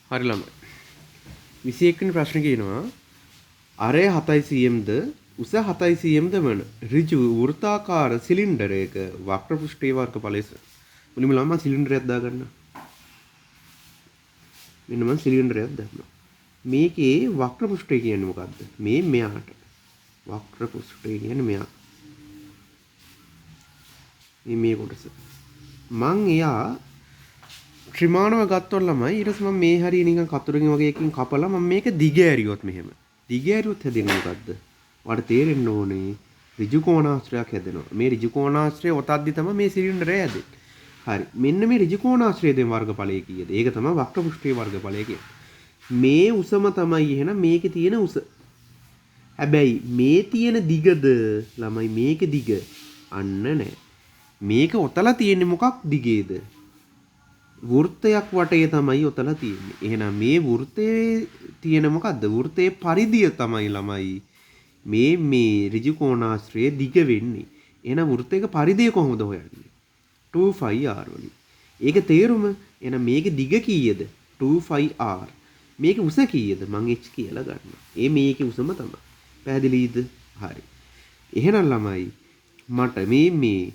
හරි ළමයි. 21 වෙනි ප්‍රශ්නේ කියනවා අරය 7 cmද උස 7 cmද වන ඍජු වෘත්තාකාර සිලින්ඩරයක වක්‍ර පෘෂ්ඨයේ වර්ගඵලය මුලින්ම ළමයි සිලින්ඩරයක් දාගන්න. මෙන්න මම සිලින්ඩරයක් දානවා. මේකේ වක්‍ර පෘෂ්ඨය කියන්නේ මොකද්ද? මේ මෙයාට. වක්‍ර පෘෂ්ඨය කියන්නේ මෙයා. මේ කොටස. මං එයා ත්‍රිමාණව ගත්තොත් ළමයි ඊට පස්සේ මම මේ හරිය නිකන් කතුරකින් වගේ එකකින් කපලා මම මේක දිග ඇරියොත් මෙහෙම. දිග ඇරියොත් හැදෙන්නේ මොකද්ද? ඔයාලට තේරෙන්න ඕනේ ඍජු කෝණාශ්‍රයක් හැදෙනවා. මේ ඍජු කෝණාශ්‍රය ඔතද්දි තමයි මේ සිලින්ඩරය හැදෙන්නේ. හරි. මෙන්න මේ ඍජු කෝණාශ්‍රය දෙන වර්ගඵලය කීයද? ඒක තමයි වක්‍ර පෘෂ්ඨයේ වර්ගඵලය කියන්නේ. මේ උසම තමයි එහෙනම් මේකේ තියෙන උස. හැබැයි මේ තියෙන දිගද ළමයි මේක දිග අන්න නෑ. මේක ඔතලා තියෙන්නේ මොකක් දිගේද? වෘත්තයක් වටේ තමයි ඔතලා තියෙන්නේ. එහෙනම් මේ වෘත්තයේ තියෙන මොකද්ද? වෘත්තයේ පරිධිය තමයි ළමයි මේ ඍජු කෝණාශ්‍රයේ දිග වෙන්නේ. එහෙනම් වෘත්තයක පරිධිය කොහොමද හොයන්නේ? 2πr වලින්. ඒක තේරුම එහෙනම් මේකේ දිග කීයද? 2πr. මේකේ උස කීයද? මං h කියලා ගන්නවා. මේකේ උසම තමයි. පැහැදිලිද? හරි. එහෙනම් ළමයි මට මේ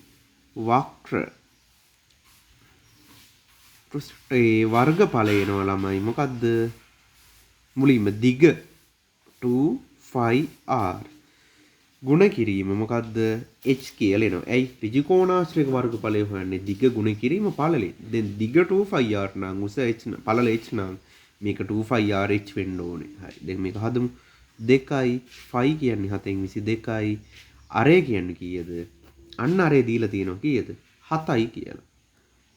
වක්‍ර පෘෂ්ඨයේ වර්ගඵලය එනවා ළමයි මොකද්ද? මුලින්ම දිග 2πr ගුණ කිරීම මොකද්ද? h කියලා එනවා. ඇයි ඍජු කෝණාශ්‍රයක වර්ගඵලය හොයන්නේ දිග ගුණ කිරීම පළලෙන්. දැන් දිග 2πr නම් උස h පළල h නම් මේක 2πr h වෙන්න ඕනේ. හරි. දැන් මේක හදමු. 2යි phi කියන්නේ 7න් 22යි. අරය කියන්නේ කීයද? අන්න අරය දීලා තියෙනවා කීයද? 7යි කියලා.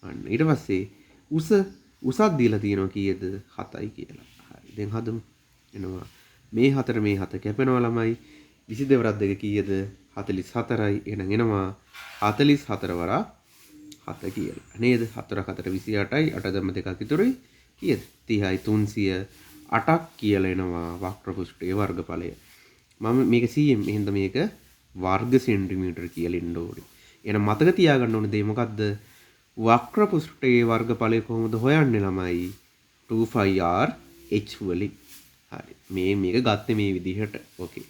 අන්න ඊට පස්සේ උසක් දීලා තියෙනවා කීයද? 7යි කියලා. හරි. දැන් හදමු. එනවා මේ 4 මේ 7 කැපෙනවා ළමයි. 22 වරක් 2 කීයද? 44යි. එහෙනම් එනවා 44 වරක් 7 කියලා. නේද? 4ක් 4 28යි. 8 දැම්ම 2ක් ඉතුරුයි. කීයද? 30යි 308ක් කියලා එනවා වක්‍ර පෘෂ්ඨයේ වර්ගඵලය. මම මේක cm එහෙනම් මේක වර්ග සෙන්ටිමීටර කියලා ඉන්න ඕනේ. එහෙනම් මතක තියාගන්න ඕනේ දේ මොකද්ද? වක්‍ර පෘෂ්ඨයේ වර්ගඵලය කොහොමද හොයන්නේ ළමයි? 2πr h වලින්. හරි. මේක ගත්තේ මේ විදිහට. ඕකේ.